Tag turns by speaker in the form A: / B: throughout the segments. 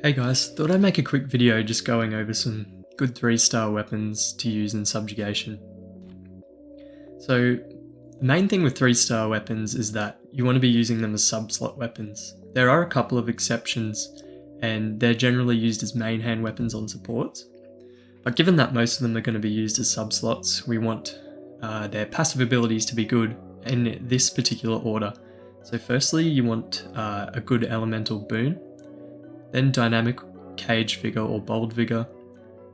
A: Hey guys, thought I'd make a quick video just going over some good 3-star weapons to use in Subjugation. So, the main thing with 3-star weapons is that you want to be using them as sub-slot weapons. There are a couple of exceptions, and they're generally used as main hand weapons on supports. But given that most of them are going to be used as sub-slots, we want their passive abilities to be good in this particular order. So firstly, you want a good elemental boon. Then dynamic cage vigor or bold vigor.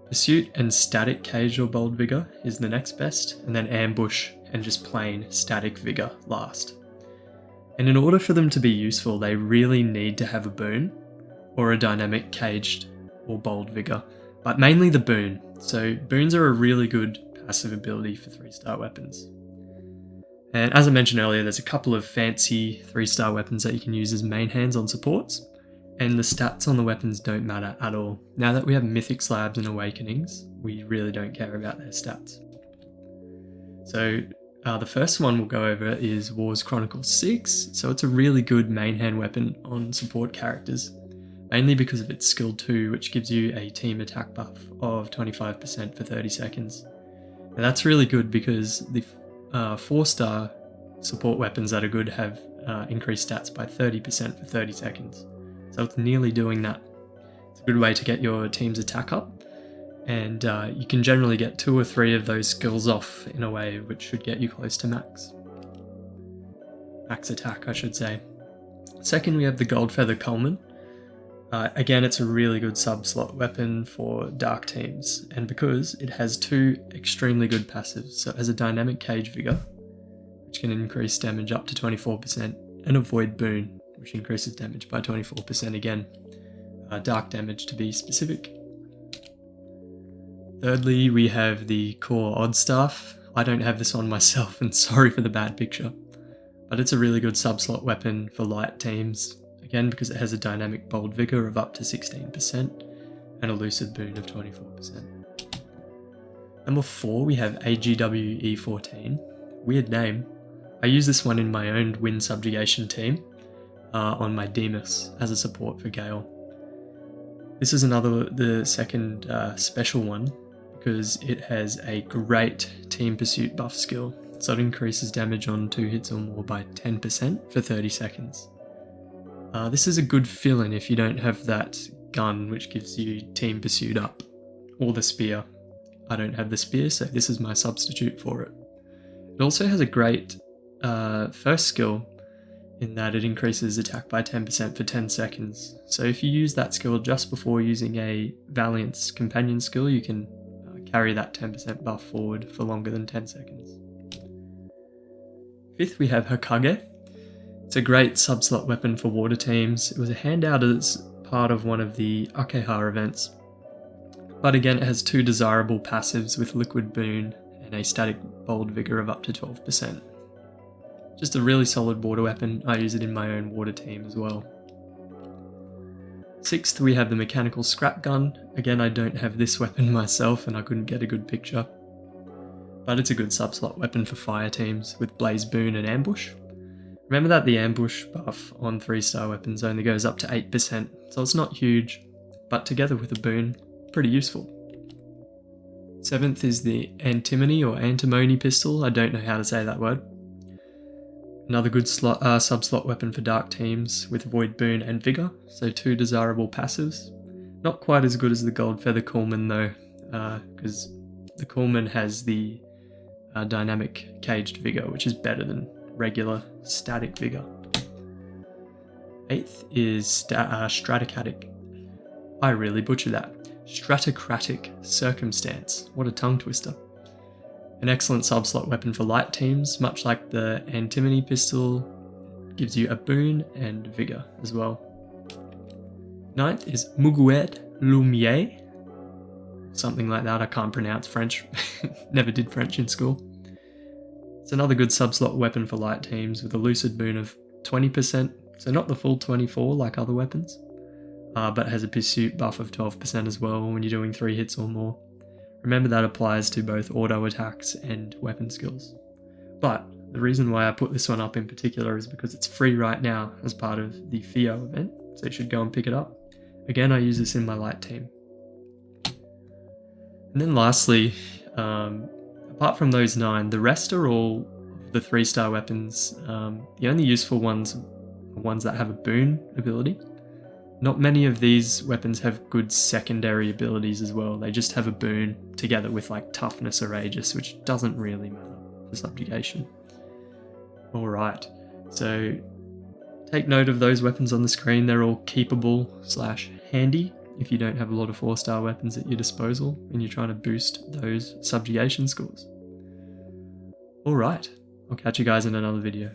A: Pursuit and static cage or bold vigor is the next best, and then ambush and just plain static vigor last. And in order for them to be useful, they really need to have a boon or a dynamic caged or bold vigor, but mainly the boon. So boons are a really good passive ability for 3-star weapons. And as I mentioned earlier, there's a couple of fancy 3-star weapons that you can use as main hands on supports. And the stats on the weapons don't matter at all. Now that we have Mythic Slabs and Awakenings, we really don't care about their stats. So the first one we'll go over is Chronicle VI. So it's a really good main hand weapon on support characters, mainly because of its skill 2, which gives you a team attack buff of 25% for 30 seconds. And that's really good because the 4-star support weapons that are good have increased stats by 30% for 30 seconds. So it's nearly doing that. It's a good way to get your team's attack up, and you can generally get 2 or 3 of those skills off in a way which should get you close to max attack, I should say. Second, we have the Gold Feather Culmen. Again, it's a really good sub-slot weapon for dark teams, and because it has 2 extremely good passives. So it has a dynamic cage vigor, which can increase damage up to 24%, and a void boon, which increases damage by 24% again. Dark damage to be specific. Thirdly, we have the core Oddstaff. I don't have this on myself, and sorry for the bad picture, but it's a really good sub-slot weapon for light teams, again because it has a dynamic bold vigor of up to 16% and a lucid boon of 24%. Number 4, we have AGWE14. Weird name. I use this one in my own Win Subjugation team. On my Demas as a support for Gale. This is the second special one because it has a great team pursuit buff skill, so it increases damage on 2 hits or more by 10% for 30 seconds. This is a good fill-in if you don't have that gun which gives you team pursuit up, or the spear. I don't have the spear, so this is my substitute for it. It also has a great first skill in that it increases attack by 10% for 10 seconds. So if you use that skill just before using a Valiant's companion skill, you can carry that 10% buff forward for longer than 10 seconds. Fifth, we have Hokage. It's a great sub-slot weapon for water teams. It was a handout as part of one of the Akeha events. But again, it has 2 desirable passives with Liquid Boon and a static bold vigor of up to 12%. Just a really solid water weapon. I use it in my own water team as well. Sixth, we have the mechanical Scrapgun. Again, I don't have this weapon myself and I couldn't get a good picture, but it's a good sub-slot weapon for fire teams with Blaze Boon and Ambush. Remember that the ambush buff on 3-star weapons only goes up to 8%, so it's not huge, but together with a boon, pretty useful. Seventh is the Antimony or Antimony pistol. I don't know how to say that word. Another good sub-slot weapon for dark teams with Void Boon and Vigor, so 2 desirable passives. Not quite as good as the Gold Feather Culmen though, because the Culmen has the dynamic caged Vigor, which is better than regular static Vigor. 8th is Stratocatic. I really butchered that. Stratocratic Circumstance. What a tongue twister. An excellent sub-slot weapon for light teams, much like the Antimony pistol, gives you a boon and vigor as well. 9th is Muguet Lumiere. Something like that, I can't pronounce French. Never did French in school. It's another good sub-slot weapon for light teams with a lucid boon of 20%, so not the full 24 like other weapons, but has a pursuit buff of 12% as well when you're doing 3 hits or more. Remember that applies to both auto attacks and weapon skills. But the reason why I put this one up in particular is because it's free right now as part of the FIO event, so you should go and pick it up. again, I use this in my light team. And then lastly, apart from those 9, the rest are all the 3-star weapons. The only useful ones are ones that have a boon ability. Not many of these weapons have good secondary abilities as well. They just have a boon together with like toughness or aegis, which doesn't really matter for subjugation. Alright, so take note of those weapons on the screen. They're all keepable / handy if you don't have a lot of 4-star weapons at your disposal and you're trying to boost those subjugation scores. Alright, I'll catch you guys in another video.